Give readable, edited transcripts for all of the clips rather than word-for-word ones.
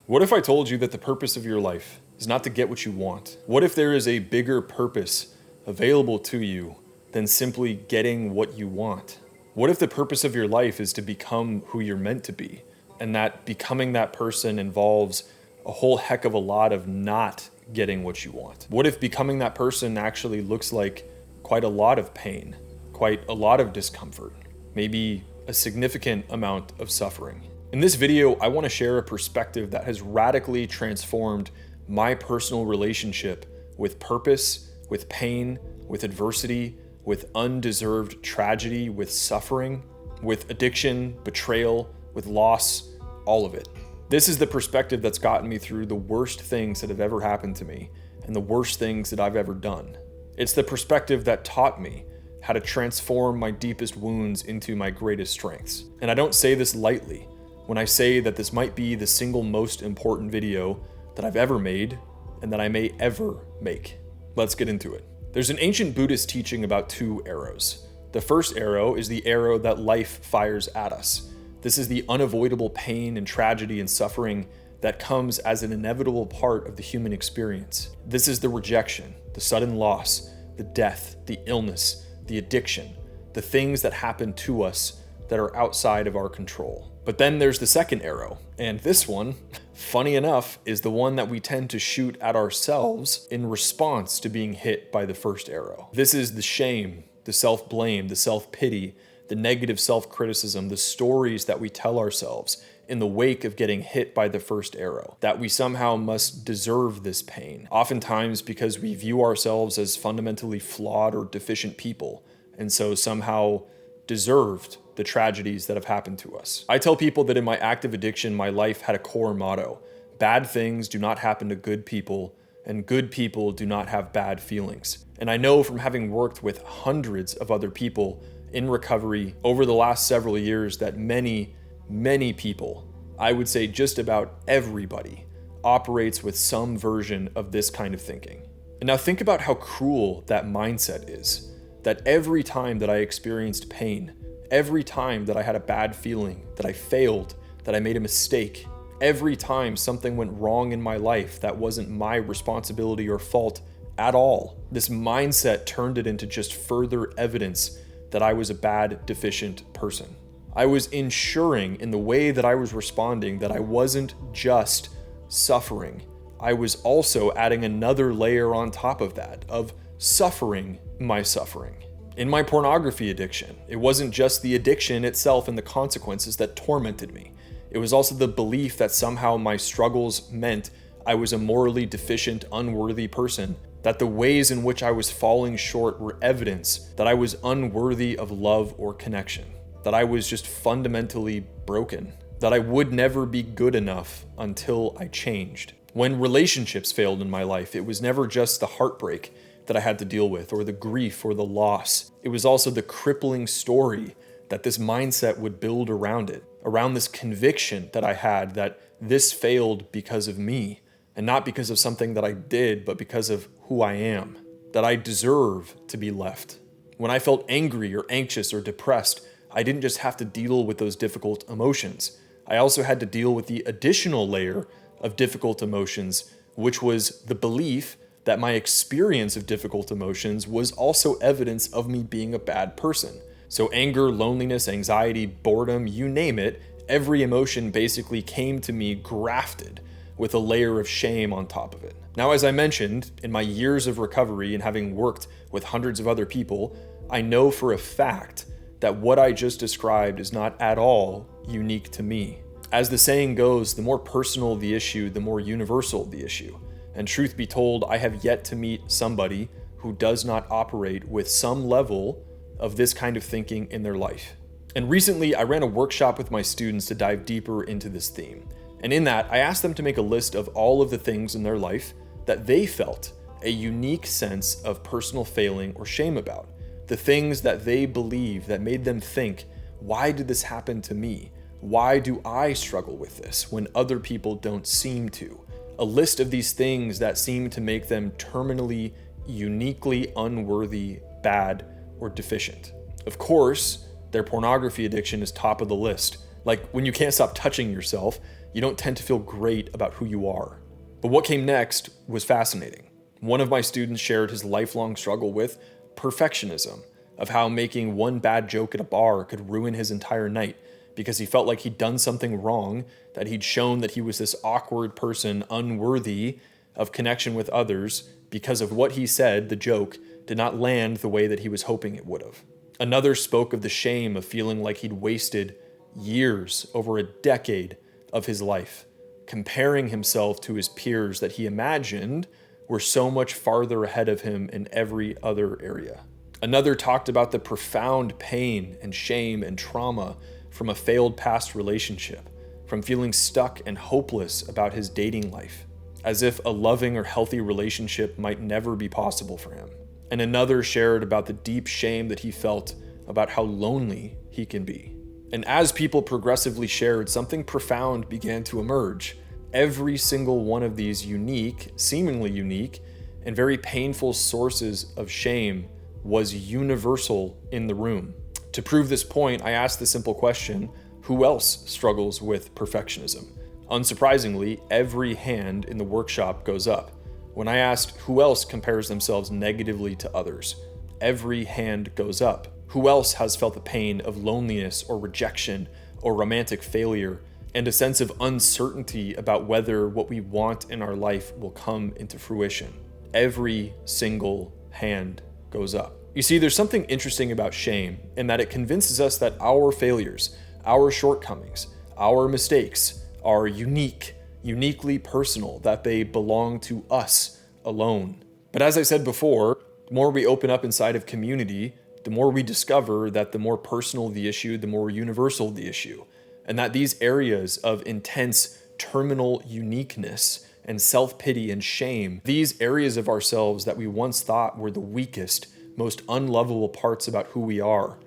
What if I told you that the purpose of your life is not to get what you want? What if there is a bigger purpose available to you than simply getting what you want? What if the purpose of your life is to become who you're meant to be, and that becoming that person involves a whole heck of a lot of not getting what you want? What if becoming that person actually looks like quite a lot of pain, quite a lot of discomfort, maybe a significant amount of suffering? In this video, I want to share a perspective that has radically transformed my personal relationship with purpose, with pain, with adversity, with undeserved tragedy, with suffering, with addiction, betrayal, with loss, all of it. This is the perspective that's gotten me through the worst things that have ever happened to me and the worst things that I've ever done. It's the perspective that taught me how to transform my deepest wounds into my greatest strengths. And I don't say this lightly when I say that this might be the single most important video that I've ever made and that I may ever make. Let's get into it. There's an ancient Buddhist teaching about two arrows. The first arrow is the arrow that life fires at us. This is the unavoidable pain and tragedy and suffering that comes as an inevitable part of the human experience. This is the rejection, the sudden loss, the death, the illness, the addiction, the things that happen to us that are outside of our control. But then there's the second arrow, and this one, funny enough, is the one that we tend to shoot at ourselves in response to being hit by the first arrow. This is the shame, the self-blame, the self-pity, the negative self-criticism, the stories that we tell ourselves in the wake of getting hit by the first arrow, that we somehow must deserve this pain, oftentimes because we view ourselves as fundamentally flawed or deficient people, and so somehow deserved the tragedies that have happened to us. I tell people that in my active addiction, my life had a core motto: bad things do not happen to good people, and good people do not have bad feelings. And I know from having worked with hundreds of other people in recovery over the last several years that many people, I would say just about everybody, operates with some version of this kind of thinking. And now think about how cruel that mindset is, that every time that I experienced pain, every time that I had a bad feeling, that I failed, that I made a mistake, every time something went wrong in my life that wasn't my responsibility or fault at all, this mindset turned it into just further evidence that I was a bad, deficient person. I was ensuring in the way that I was responding that I wasn't just suffering. I was also adding another layer on top of that, of suffering my suffering. In my pornography addiction, it wasn't just the addiction itself and the consequences that tormented me. It was also the belief that somehow my struggles meant I was a morally deficient, unworthy person, that the ways in which I was falling short were evidence that I was unworthy of love or connection, that I was just fundamentally broken, that I would never be good enough until I changed. When relationships failed in my life, it was never just the heartbreak that I had to deal with, or the grief, or the loss. It was also the crippling story that this mindset would build around it, around this conviction that I had that this failed because of me, and not because of something that I did, but because of who I am, that I deserve to be left. When I felt angry or anxious or depressed, I didn't just have to deal with those difficult emotions. I also had to deal with the additional layer of difficult emotions, which was the belief that my experience of difficult emotions was also evidence of me being a bad person. So anger, loneliness, anxiety, boredom, you name it, every emotion basically came to me grafted with a layer of shame on top of it. Now, as I mentioned, in my years of recovery and having worked with hundreds of other people, I know for a fact that what I just described is not at all unique to me. As the saying goes, the more personal the issue, the more universal the issue. And truth be told, I have yet to meet somebody who does not operate with some level of this kind of thinking in their life. And recently, I ran a workshop with my students to dive deeper into this theme. And in that, I asked them to make a list of all of the things in their life that they felt a unique sense of personal failing or shame about. The things that they believe that made them think, why did this happen to me? Why do I struggle with this when other people don't seem to? A list of these things that seem to make them terminally, uniquely unworthy, bad, or deficient. Of course, their pornography addiction is top of the list. Like when you can't stop touching yourself, you don't tend to feel great about who you are. But what came next was fascinating. One of my students shared his lifelong struggle with perfectionism, of how making one bad joke at a bar could ruin his entire night because he felt like he'd done something wrong, that he'd shown that he was this awkward person unworthy of connection with others because of what he said, the joke, did not land the way that he was hoping it would have. Another spoke of the shame of feeling like he'd wasted years, over a decade of his life, comparing himself to his peers that he imagined were so much farther ahead of him in every other area. Another talked about the profound pain and shame and trauma from a failed past relationship, from feeling stuck and hopeless about his dating life, as if a loving or healthy relationship might never be possible for him. And another shared about the deep shame that he felt about how lonely he can be. And as people progressively shared, something profound began to emerge. Every single one of these unique, seemingly unique, and very painful sources of shame was universal in the room. To prove this point, I asked the simple question, who else struggles with perfectionism? Unsurprisingly, every hand in the workshop goes up. When I asked who else compares themselves negatively to others, every hand goes up. Who else has felt the pain of loneliness or rejection or romantic failure and a sense of uncertainty about whether what we want in our life will come into fruition? Every single hand goes up. You see, there's something interesting about shame in that it convinces us that our failures, our shortcomings, our mistakes are uniquely personal, that they belong to us alone. But as I said before, the more we open up inside of community, the more we discover that the more personal the issue, the more universal the issue, and that these areas of intense terminal uniqueness and self-pity and shame, these areas of ourselves that we once thought were the weakest, most unlovable parts about who we are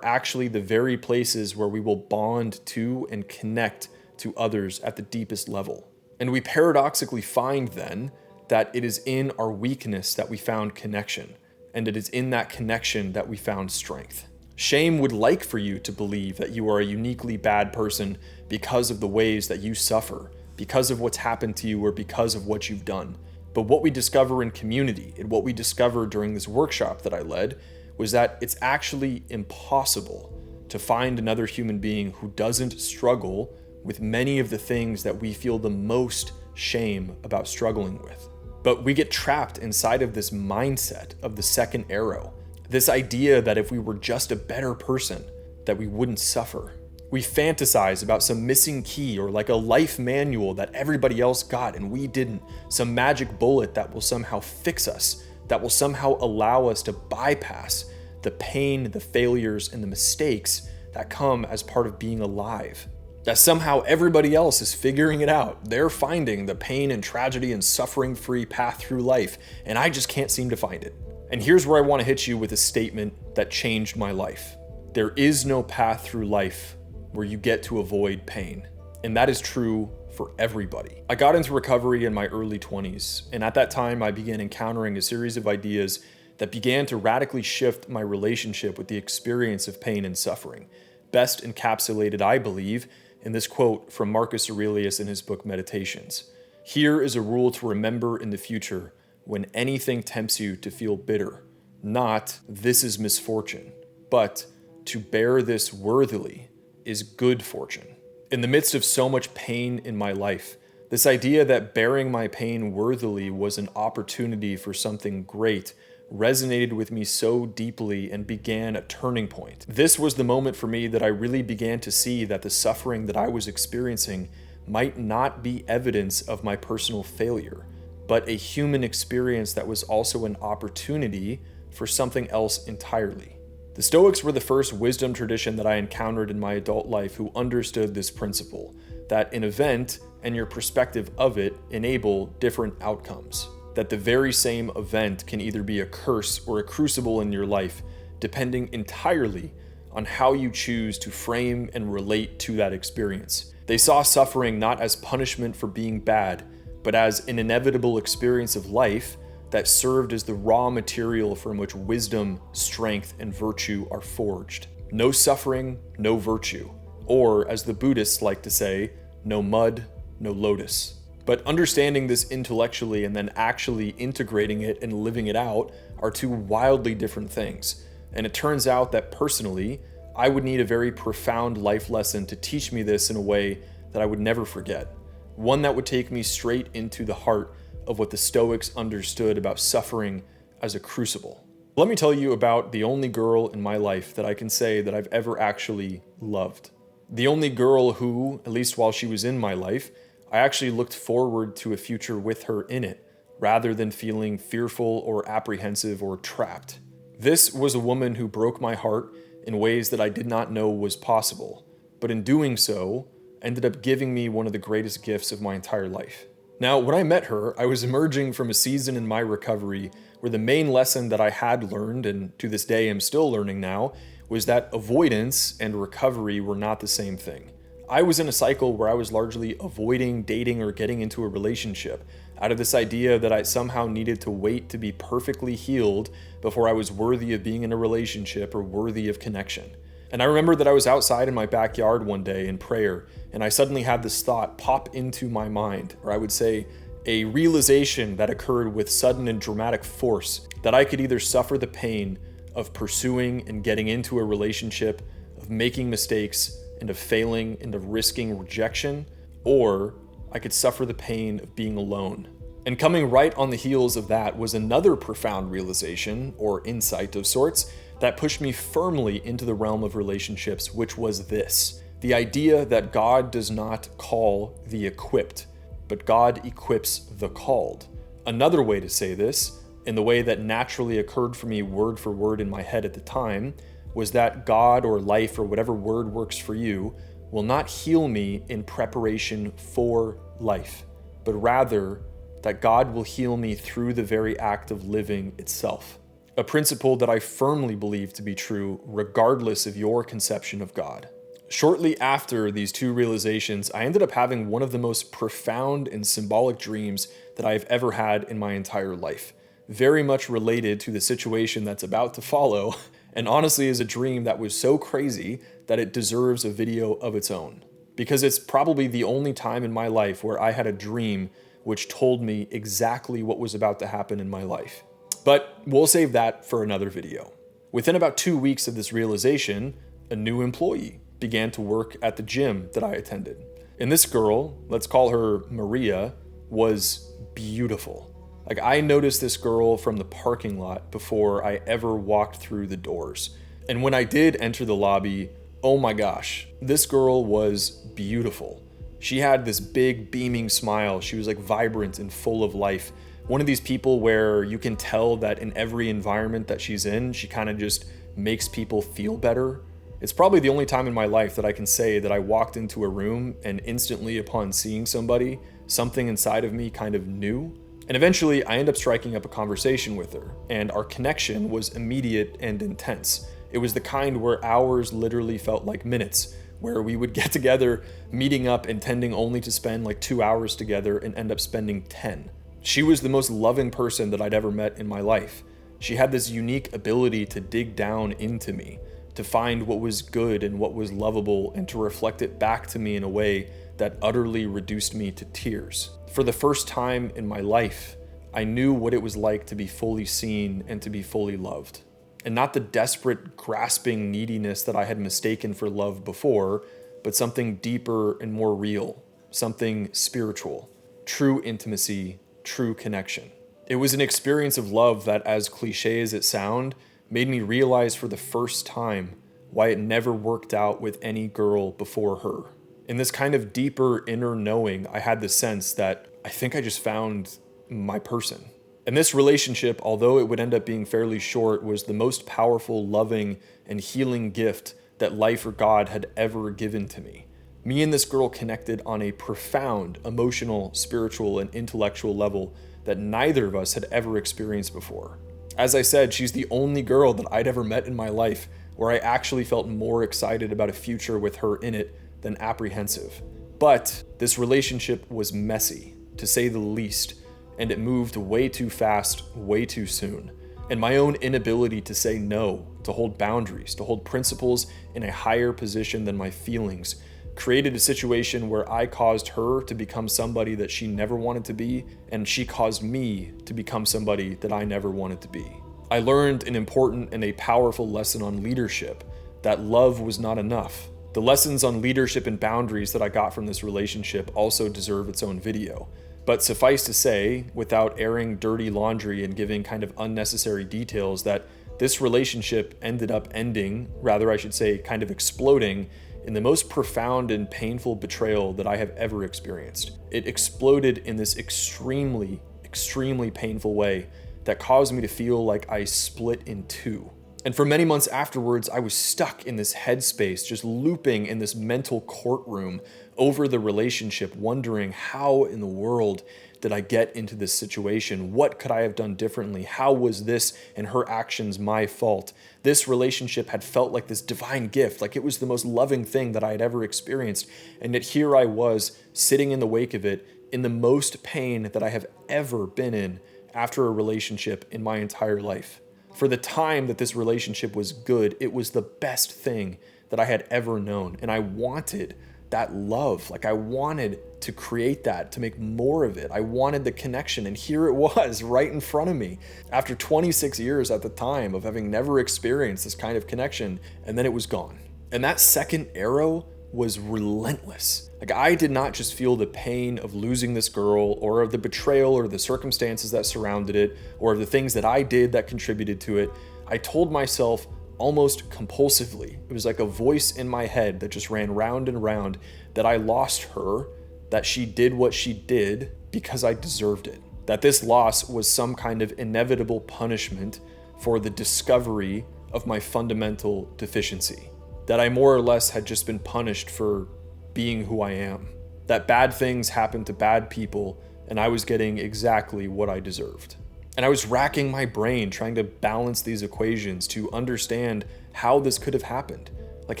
actually the very places where we will bond to and connect to others at the deepest level. And we paradoxically find then that it is in our weakness that we found connection, and it is in that connection that we found strength. Shame would like for you to believe that you are a uniquely bad person because of the ways that you suffer, because of what's happened to you, or because of what you've done. But what we discover in community, and what we discovered during this workshop that I led, was that it's actually impossible to find another human being who doesn't struggle with many of the things that we feel the most shame about struggling with. But we get trapped inside of this mindset of the second arrow, this idea that if we were just a better person, that we wouldn't suffer. We fantasize about some missing key or like a life manual that everybody else got and we didn't, some magic bullet that will somehow fix us, that will somehow allow us to bypass the pain, the failures, and the mistakes that come as part of being alive. That somehow everybody else is figuring it out. They're finding the pain and tragedy and suffering-free path through life, and I just can't seem to find it. And here's where I want to hit you with a statement that changed my life. There is no path through life where you get to avoid pain. And that is true for everybody. I got into recovery in my early 20s, and at that time I began encountering a series of ideas that began to radically shift my relationship with the experience of pain and suffering. Best encapsulated, I believe, in this quote from Marcus Aurelius in his book Meditations. Here is a rule to remember in the future when anything tempts you to feel bitter. Not, this is misfortune, but to bear this worthily is good fortune. In the midst of so much pain in my life, this idea that bearing my pain worthily was an opportunity for something great resonated with me so deeply and began a turning point. This was the moment for me that I really began to see that the suffering that I was experiencing might not be evidence of my personal failure, but a human experience that was also an opportunity for something else entirely. The Stoics were the first wisdom tradition that I encountered in my adult life who understood this principle, that an event and your perspective of it enable different outcomes. That the very same event can either be a curse or a crucible in your life, depending entirely on how you choose to frame and relate to that experience. They saw suffering not as punishment for being bad, but as an inevitable experience of life that served as the raw material from which wisdom, strength, and virtue are forged. No suffering, no virtue. Or, as the Buddhists like to say, no mud, no lotus. But understanding this intellectually and then actually integrating it and living it out are two wildly different things. And it turns out that personally, I would need a very profound life lesson to teach me this in a way that I would never forget. One that would take me straight into the heart of what the Stoics understood about suffering as a crucible. Let me tell you about the only girl in my life that I can say that I've ever actually loved. The only girl who, at least while she was in my life, I actually looked forward to a future with her in it, rather than feeling fearful or apprehensive or trapped. This was a woman who broke my heart in ways that I did not know was possible, but in doing so, ended up giving me one of the greatest gifts of my entire life. Now, when I met her, I was emerging from a season in my recovery where the main lesson that I had learned, and to this day am still learning now, was that avoidance and recovery were not the same thing. I was in a cycle where I was largely avoiding dating or getting into a relationship out of this idea that I somehow needed to wait to be perfectly healed before I was worthy of being in a relationship or worthy of connection. And I remember that I was outside in my backyard one day in prayer, and I suddenly had this thought pop into my mind, or I would say a realization that occurred with sudden and dramatic force, that I could either suffer the pain of pursuing and getting into a relationship, of making mistakes, and of failing and of risking rejection, or I could suffer the pain of being alone. And coming right on the heels of that was another profound realization, or insight of sorts, that pushed me firmly into the realm of relationships, which was this: the idea that God does not call the equipped, but God equips the called. Another way to say this, in the way that naturally occurred for me word for word in my head at the time, was that God or life or whatever word works for you will not heal me in preparation for life, but rather that God will heal me through the very act of living itself. A principle that I firmly believe to be true regardless of your conception of God. Shortly after these two realizations, I ended up having one of the most profound and symbolic dreams that I've ever had in my entire life. Very much related to the situation that's about to follow, and honestly is a dream that was so crazy that it deserves a video of its own. Because it's probably the only time in my life where I had a dream which told me exactly what was about to happen in my life. But we'll save that for another video. Within about 2 weeks of this realization, a new employee began to work at the gym that I attended. And this girl, let's call her Maria, was beautiful. Like, I noticed this girl from the parking lot before I ever walked through the doors. And when I did enter the lobby, oh my gosh, this girl was beautiful. She had this big beaming smile. She was like vibrant and full of life. One of these people where you can tell that in every environment that she's in, she kind of just makes people feel better. It's probably the only time in my life that I can say that I walked into a room and instantly upon seeing somebody, something inside of me kind of knew. And eventually I ended up striking up a conversation with her, and our connection was immediate and intense. It was the kind where hours literally felt like minutes, where we would get together, meeting up, intending only to spend like 2 hours together and end up spending 10. She was the most loving person that I'd ever met in my life. She had this unique ability to dig down into me, to find what was good and what was lovable, and to reflect it back to me in a way that utterly reduced me to tears. For the first time in my life, I knew what it was like to be fully seen and to be fully loved. And not the desperate, grasping neediness that I had mistaken for love before, but something deeper and more real, something spiritual, true intimacy, true connection. It was an experience of love that, as cliche as it sounds, made me realize for the first time why it never worked out with any girl before her. In this kind of deeper inner knowing, I had the sense that I think I just found my person. And this relationship, although it would end up being fairly short, was the most powerful, loving, and healing gift that life or God had ever given to me. Me and this girl connected on a profound emotional, spiritual, and intellectual level that neither of us had ever experienced before. As I said, she's the only girl that I'd ever met in my life where I actually felt more excited about a future with her in it than apprehensive. But this relationship was messy, to say the least, and it moved way too fast, way too soon. And my own inability to say no, to hold boundaries, to hold principles in a higher position than my feelings, created a situation where I caused her to become somebody that she never wanted to be, and she caused me to become somebody that I never wanted to be. I learned an important and a powerful lesson on leadership, that love was not enough. The lessons on leadership and boundaries that I got from this relationship also deserve its own video. But suffice to say, without airing dirty laundry and giving kind of unnecessary details, that this relationship ended up ending, rather I should say kind of exploding, in the most profound and painful betrayal that I have ever experienced. It exploded in this extremely, extremely painful way that caused me to feel like I split in two. And for many months afterwards, I was stuck in this headspace, just looping in this mental courtroom over the relationship, wondering how in the world did I get into this situation? What could I have done differently? How was this and her actions my fault? This relationship had felt like this divine gift, like it was the most loving thing that I had ever experienced. And yet here I was, sitting in the wake of it, in the most pain that I have ever been in after a relationship in my entire life. For the time that this relationship was good, it was the best thing that I had ever known. And I wanted that love. Like I wanted to create that, to make more of it. I wanted the connection. And here it was right in front of me after 26 years at the time of having never experienced this kind of connection. And then it was gone. And that second arrow was relentless. Like I did not just feel the pain of losing this girl or of the betrayal or the circumstances that surrounded it or of the things that I did that contributed to it. I told myself almost compulsively, it was like a voice in my head that just ran round and round, that I lost her, that she did what she did because I deserved it, that this loss was some kind of inevitable punishment for the discovery of my fundamental deficiency, that I more or less had just been punished for being who I am, that bad things happened to bad people and I was getting exactly what I deserved. And I was racking my brain trying to balance these equations to understand how this could have happened. Like,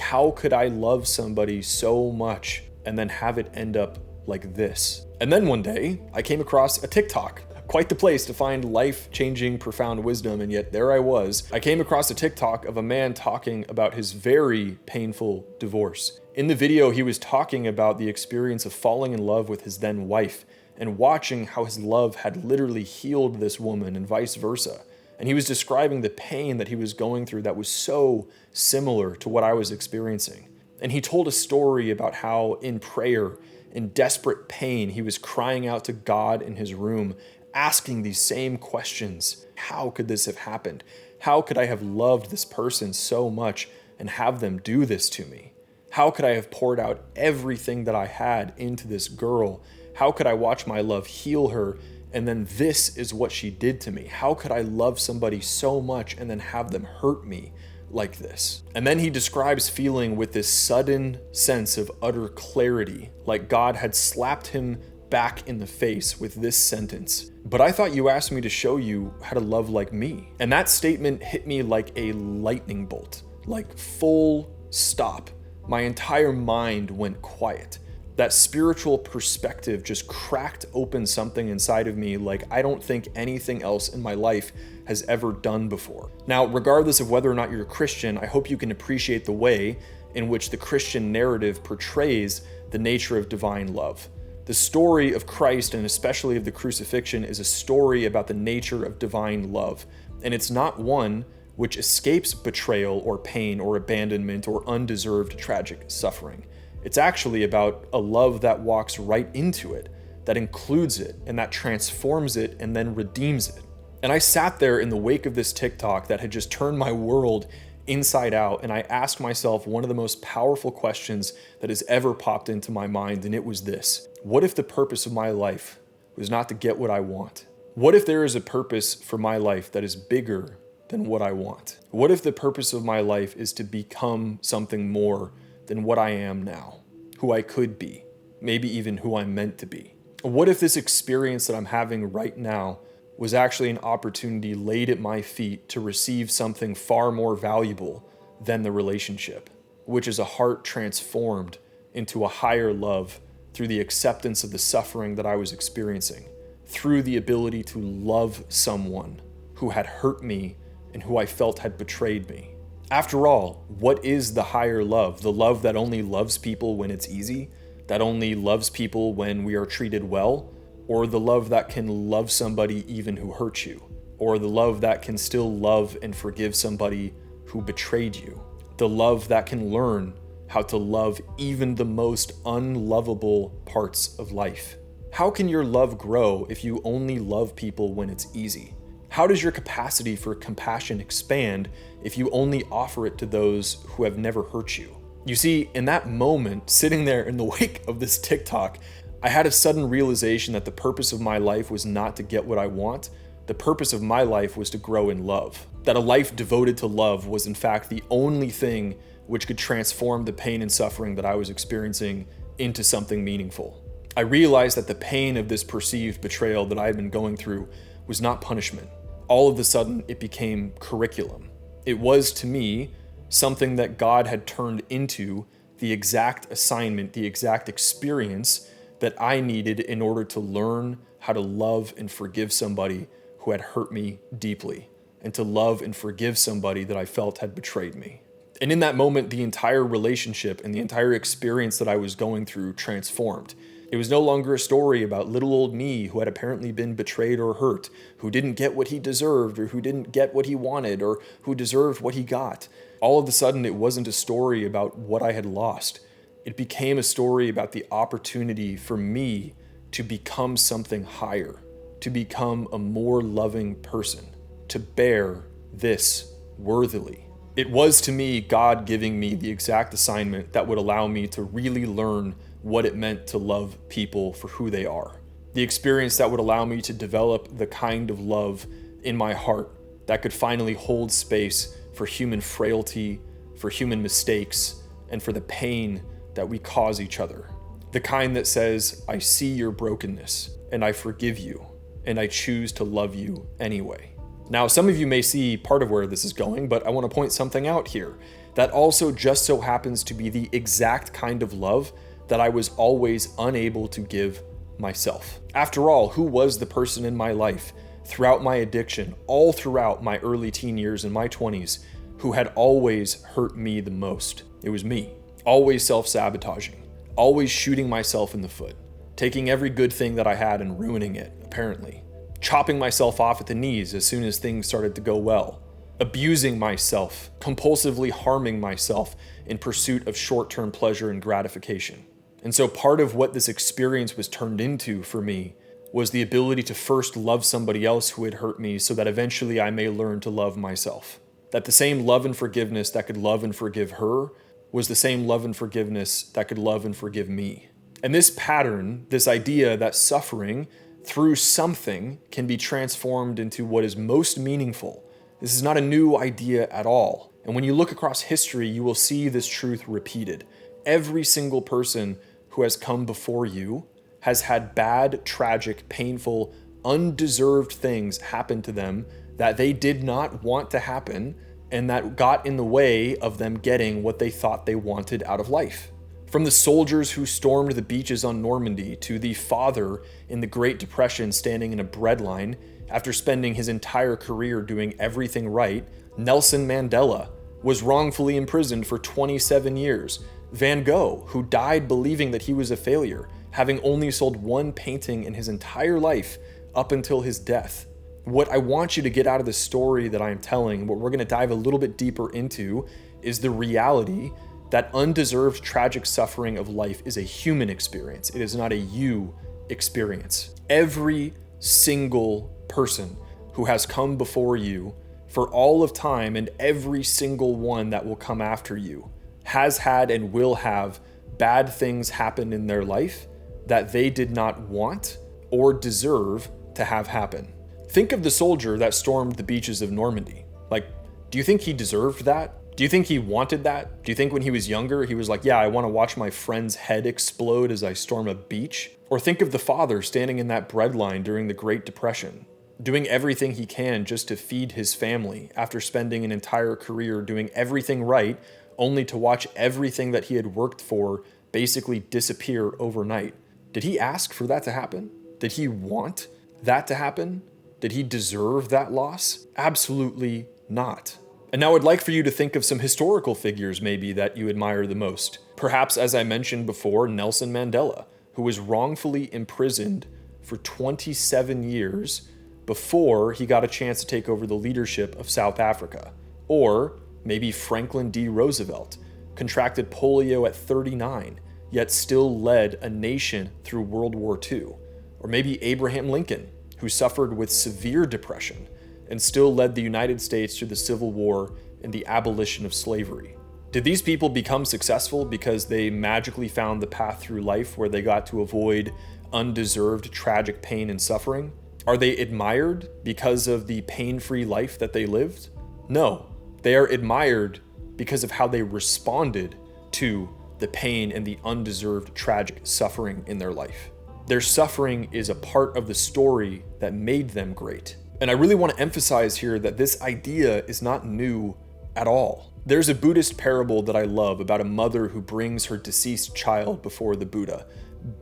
how could I love somebody so much and then have it end up like this? And then one day I came across a TikTok. Quite the place to find life-changing, profound wisdom, and yet there I was. I came across a TikTok of a man talking about his very painful divorce. In the video, he was talking about the experience of falling in love with his then wife and watching how his love had literally healed this woman and vice versa. And he was describing the pain that he was going through that was so similar to what I was experiencing. And he told a story about how in prayer, in desperate pain, he was crying out to God in his room, asking these same questions. How could this have happened? How could I have loved this person so much and have them do this to me? How could I have poured out everything that I had into this girl? How could I watch my love heal her and then this is what she did to me? How could I love somebody so much and then have them hurt me like this? And then he describes feeling with this sudden sense of utter clarity, like God had slapped him back in the face with this sentence. But I thought you asked me to show you how to love like me. And that statement hit me like a lightning bolt, like full stop. My entire mind went quiet. That spiritual perspective just cracked open something inside of me like I don't think anything else in my life has ever done before. Now, regardless of whether or not you're a Christian, I hope you can appreciate the way in which the Christian narrative portrays the nature of divine love. The story of Christ, and especially of the crucifixion, is a story about the nature of divine love. And it's not one which escapes betrayal or pain or abandonment or undeserved tragic suffering. It's actually about a love that walks right into it, that includes it, and that transforms it and then redeems it. And I sat there in the wake of this TikTok that had just turned my world inside out, and I asked myself one of the most powerful questions that has ever popped into my mind, and it was this: what if the purpose of my life was not to get what I want? What if there is a purpose for my life that is bigger than what I want? What if the purpose of my life is to become something more than what I am now, who I could be, maybe even who I'm meant to be? What if this experience that I'm having right now was actually an opportunity laid at my feet to receive something far more valuable than the relationship, which is a heart transformed into a higher love through the acceptance of the suffering that I was experiencing, through the ability to love someone who had hurt me and who I felt had betrayed me. After all, what is the higher love? The love that only loves people when it's easy? That only loves people when we are treated well? Or the love that can love somebody even who hurts you? Or the love that can still love and forgive somebody who betrayed you? The love that can learn how to love even the most unlovable parts of life? How can your love grow if you only love people when it's easy? How does your capacity for compassion expand if you only offer it to those who have never hurt you? You see, in that moment, sitting there in the wake of this TikTok, I had a sudden realization that the purpose of my life was not to get what I want. The purpose of my life was to grow in love. That a life devoted to love was in fact the only thing which could transform the pain and suffering that I was experiencing into something meaningful. I realized that the pain of this perceived betrayal that I had been going through was not punishment. All of a sudden, it became curriculum. It was, to me, something that God had turned into the exact assignment, the exact experience that I needed in order to learn how to love and forgive somebody who had hurt me deeply, and to love and forgive somebody that I felt had betrayed me. And in that moment, the entire relationship and the entire experience that I was going through transformed. It was no longer a story about little old me who had apparently been betrayed or hurt, who didn't get what he deserved, or who didn't get what he wanted, or who deserved what he got. All of a sudden, it wasn't a story about what I had lost. It became a story about the opportunity for me to become something higher, to become a more loving person, to bear this worthily. It was, to me, God giving me the exact assignment that would allow me to really learn what it meant to love people for who they are. The experience that would allow me to develop the kind of love in my heart that could finally hold space for human frailty, for human mistakes, and for the pain that we cause each other. The kind that says, I see your brokenness, and I forgive you, and I choose to love you anyway. Now, some of you may see part of where this is going, but I want to point something out here. That also just so happens to be the exact kind of love that I was always unable to give myself. After all, who was the person in my life throughout my addiction, all throughout my early teen years and my 20s, who had always hurt me the most? It was me. Always self-sabotaging, always shooting myself in the foot, taking every good thing that I had and ruining it, apparently, chopping myself off at the knees as soon as things started to go well, abusing myself, compulsively harming myself in pursuit of short-term pleasure and gratification. And so part of what this experience was turned into for me was the ability to first love somebody else who had hurt me so that eventually I may learn to love myself. That the same love and forgiveness that could love and forgive her was the same love and forgiveness that could love and forgive me. And this pattern, this idea that suffering through something can be transformed into what is most meaningful, this is not a new idea at all. And when you look across history, you will see this truth repeated. Every single person who has come before you has had bad, tragic, painful, undeserved things happen to them that they did not want to happen and that got in the way of them getting what they thought they wanted out of life. From the soldiers who stormed the beaches on Normandy to the father in the Great Depression standing in a breadline after spending his entire career doing everything right, Nelson Mandela was wrongfully imprisoned for 27 years. Van Gogh, who died believing that he was a failure, having only sold one painting in his entire life up until his death. What I want you to get out of the story that I'm telling, what we're going to dive a little bit deeper into, is the reality that undeserved tragic suffering of life is a human experience. It is not a you experience. Every single person who has come before you for all of time, and every single one that will come after you, has had and will have bad things happen in their life that they did not want or deserve to have happen. Think of the soldier that stormed the beaches of Normandy. Like, do you think he deserved that? Do you think he wanted that? Do you think when he was younger, he was like, yeah, I want to watch my friend's head explode as I storm a beach? Or think of the father standing in that breadline during the Great Depression, doing everything he can just to feed his family after spending an entire career doing everything right, only to watch everything that he had worked for basically disappear overnight. Did he ask for that to happen? Did he want that to happen? Did he deserve that loss? Absolutely not. And now I'd like for you to think of some historical figures maybe that you admire the most. Perhaps, as I mentioned before, Nelson Mandela, who was wrongfully imprisoned for 27 years before he got a chance to take over the leadership of South Africa. Or maybe Franklin D. Roosevelt, contracted polio at 39, yet still led a nation through World War II. Or maybe Abraham Lincoln, who suffered with severe depression and still led the United States through the Civil War and the abolition of slavery. Did these people become successful because they magically found the path through life where they got to avoid undeserved tragic pain and suffering? Are they admired because of the pain-free life that they lived? No, they are admired because of how they responded to the pain and the undeserved tragic suffering in their life. Their suffering is a part of the story that made them great. And I really want to emphasize here that this idea is not new at all. There's a Buddhist parable that I love about a mother who brings her deceased child before the Buddha,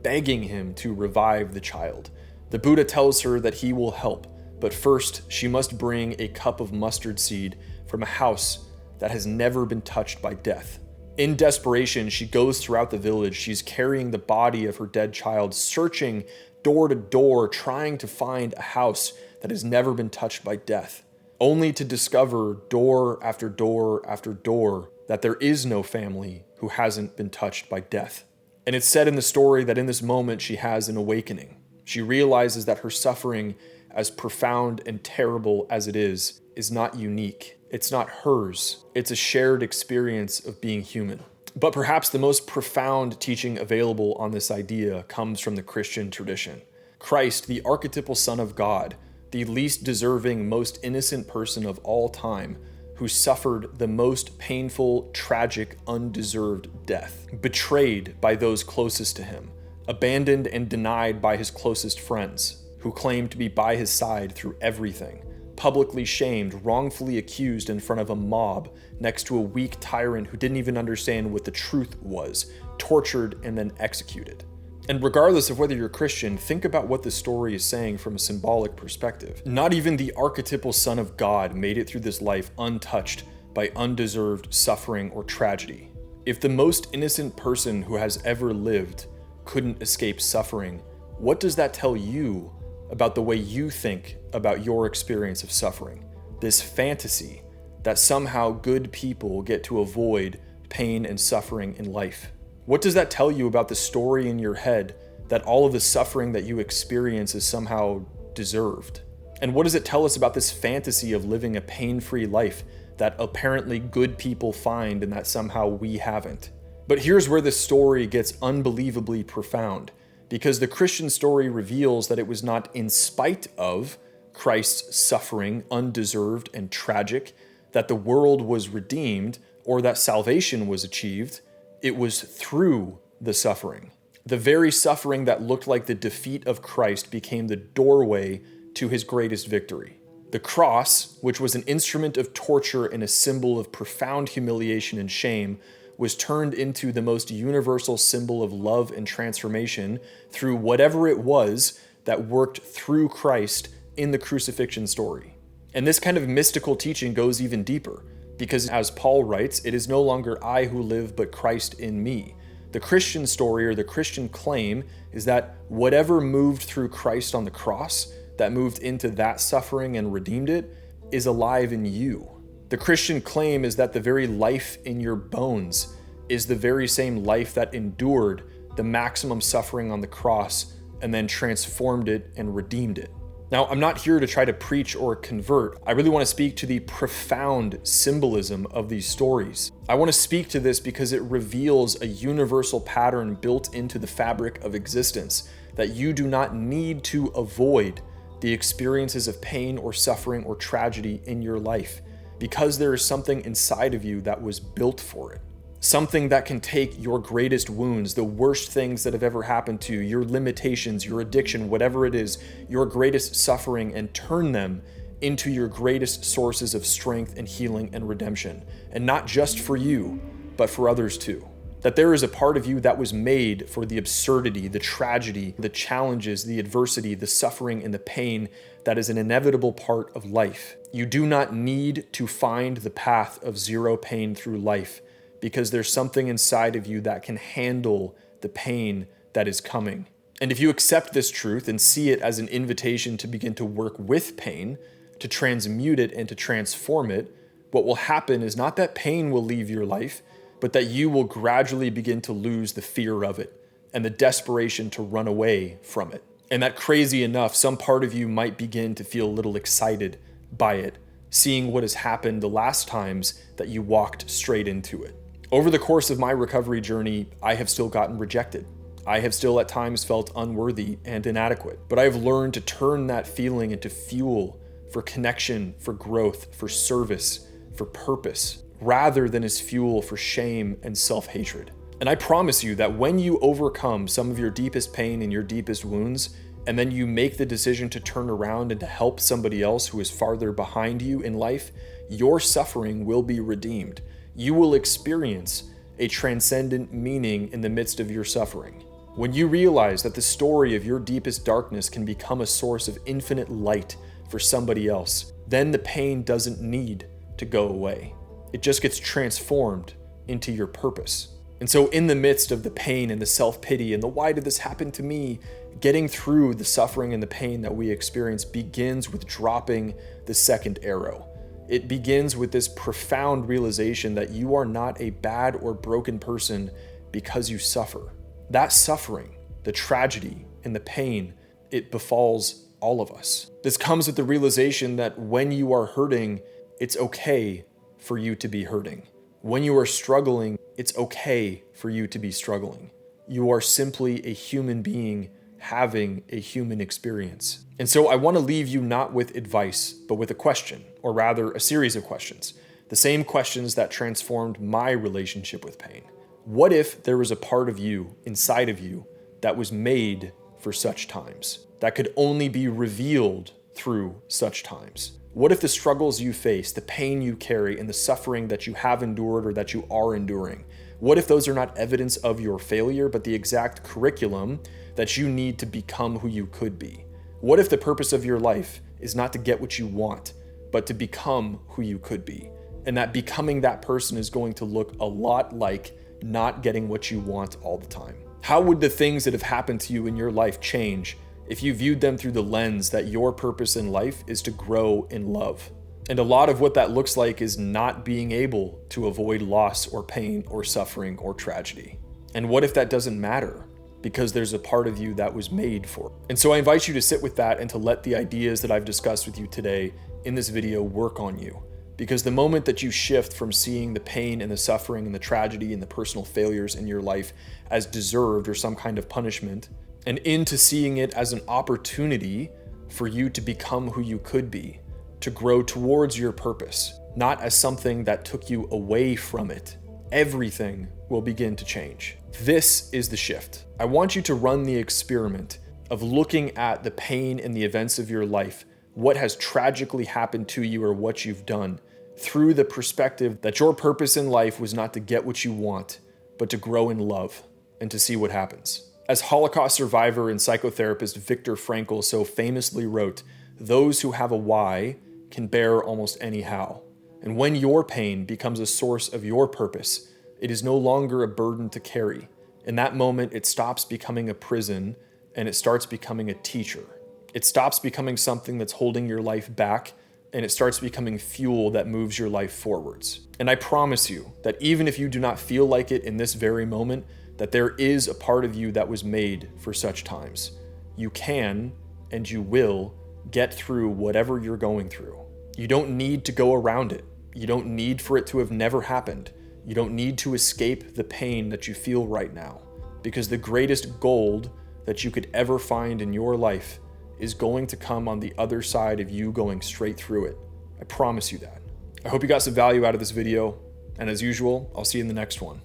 begging him to revive the child. The Buddha tells her that he will help, but first she must bring a cup of mustard seed from a house that has never been touched by death. In desperation, she goes throughout the village. She's carrying the body of her dead child, searching door to door, trying to find a house that has never been touched by death, only to discover door after door after door that there is no family who hasn't been touched by death. And it's said in the story that in this moment she has an awakening. She realizes that her suffering, as profound and terrible as it is not unique. It's not hers. It's a shared experience of being human. But perhaps the most profound teaching available on this idea comes from the Christian tradition. Christ, the archetypal Son of God, the least deserving, most innocent person of all time, who suffered the most painful, tragic, undeserved death, betrayed by those closest to him, abandoned and denied by his closest friends, who claimed to be by his side through everything, publicly shamed, wrongfully accused in front of a mob next to a weak tyrant who didn't even understand what the truth was, tortured and then executed. And regardless of whether you're Christian, think about what the story is saying from a symbolic perspective. Not even the archetypal Son of God made it through this life untouched by undeserved suffering or tragedy. If the most innocent person who has ever lived couldn't escape suffering, what does that tell you about the way you think about your experience of suffering? This fantasy that somehow good people get to avoid pain and suffering in life. What does that tell you about the story in your head that all of the suffering that you experience is somehow deserved? And what does it tell us about this fantasy of living a pain-free life that apparently good people find and that somehow we haven't? But here's where the story gets unbelievably profound, because the Christian story reveals that it was not in spite of Christ's suffering, undeserved and tragic, that the world was redeemed or that salvation was achieved. It was through the suffering. The very suffering that looked like the defeat of Christ became the doorway to his greatest victory. The cross, which was an instrument of torture and a symbol of profound humiliation and shame, was turned into the most universal symbol of love and transformation through whatever it was that worked through Christ in the crucifixion story. And this kind of mystical teaching goes even deeper, because as Paul writes, it is no longer I who live, but Christ in me. The Christian story or the Christian claim is that whatever moved through Christ on the cross, that moved into that suffering and redeemed it, is alive in you. The Christian claim is that the very life in your bones is the very same life that endured the maximum suffering on the cross and then transformed it and redeemed it. Now, I'm not here to try to preach or convert. I really want to speak to the profound symbolism of these stories. I want to speak to this because it reveals a universal pattern built into the fabric of existence that you do not need to avoid the experiences of pain or suffering or tragedy in your life, because there is something inside of you that was built for it. Something that can take your greatest wounds, the worst things that have ever happened to you, your limitations, your addiction, whatever it is, your greatest suffering, and turn them into your greatest sources of strength and healing and redemption. And not just for you, but for others too. That there is a part of you that was made for the absurdity, the tragedy, the challenges, the adversity, the suffering, and the pain that is an inevitable part of life. You do not need to find the path of zero pain through life because there's something inside of you that can handle the pain that is coming. And if you accept this truth and see it as an invitation to begin to work with pain, to transmute it and to transform it, what will happen is not that pain will leave your life, but that you will gradually begin to lose the fear of it and the desperation to run away from it. And that, crazy enough, some part of you might begin to feel a little excited by it, seeing what has happened the last times that you walked straight into it. Over the course of my recovery journey, I have still gotten rejected. I have still at times felt unworthy and inadequate, but I have learned to turn that feeling into fuel for connection, for growth, for service, for purpose, rather than as fuel for shame and self-hatred. And I promise you that when you overcome some of your deepest pain and your deepest wounds, and then you make the decision to turn around and to help somebody else who is farther behind you in life, your suffering will be redeemed. You will experience a transcendent meaning in the midst of your suffering. When you realize that the story of your deepest darkness can become a source of infinite light for somebody else, then the pain doesn't need to go away. It just gets transformed into your purpose. And so in the midst of the pain and the self-pity and the why did this happen to me, getting through the suffering and the pain that we experience begins with dropping the second arrow. It begins with this profound realization that you are not a bad or broken person because you suffer. That suffering, the tragedy and the pain, it befalls all of us. This comes with the realization that when you are hurting, it's okay for you to be hurting. When you are struggling, it's okay for you to be struggling. You are simply a human being having a human experience. And so I want to leave you not with advice, but with a question, or rather a series of questions. The same questions that transformed my relationship with pain. What if there was a part of you, inside of you, that was made for such times, that could only be revealed through such times? What if the struggles you face, the pain you carry, and the suffering that you have endured or that you are enduring, what if those are not evidence of your failure, but the exact curriculum that you need to become who you could be? What if the purpose of your life is not to get what you want, but to become who you could be? And that becoming that person is going to look a lot like not getting what you want all the time. How would the things that have happened to you in your life change if you viewed them through the lens that your purpose in life is to grow in love? And a lot of what that looks like is not being able to avoid loss or pain or suffering or tragedy. And what if that doesn't matter? Because there's a part of you that was made for it. And so I invite you to sit with that and to let the ideas that I've discussed with you today in this video work on you. Because the moment that you shift from seeing the pain and the suffering and the tragedy and the personal failures in your life as deserved or some kind of punishment, and into seeing it as an opportunity for you to become who you could be, to grow towards your purpose, not as something that took you away from it, everything will begin to change. This is the shift. I want you to run the experiment of looking at the pain and the events of your life, what has tragically happened to you or what you've done, through the perspective that your purpose in life was not to get what you want, but to grow in love and to see what happens. As Holocaust survivor and psychotherapist Viktor Frankl so famously wrote, "Those who have a why can bear almost any how." And when your pain becomes a source of your purpose, it is no longer a burden to carry. In that moment, it stops becoming a prison and it starts becoming a teacher. It stops becoming something that's holding your life back and it starts becoming fuel that moves your life forwards. And I promise you that even if you do not feel like it in this very moment, that there is a part of you that was made for such times. You can and you will get through whatever you're going through. You don't need to go around it. You don't need for it to have never happened. You don't need to escape the pain that you feel right now, because the greatest gold that you could ever find in your life is going to come on the other side of you going straight through it. I promise you that. I hope you got some value out of this video, and as usual, I'll see you in the next one.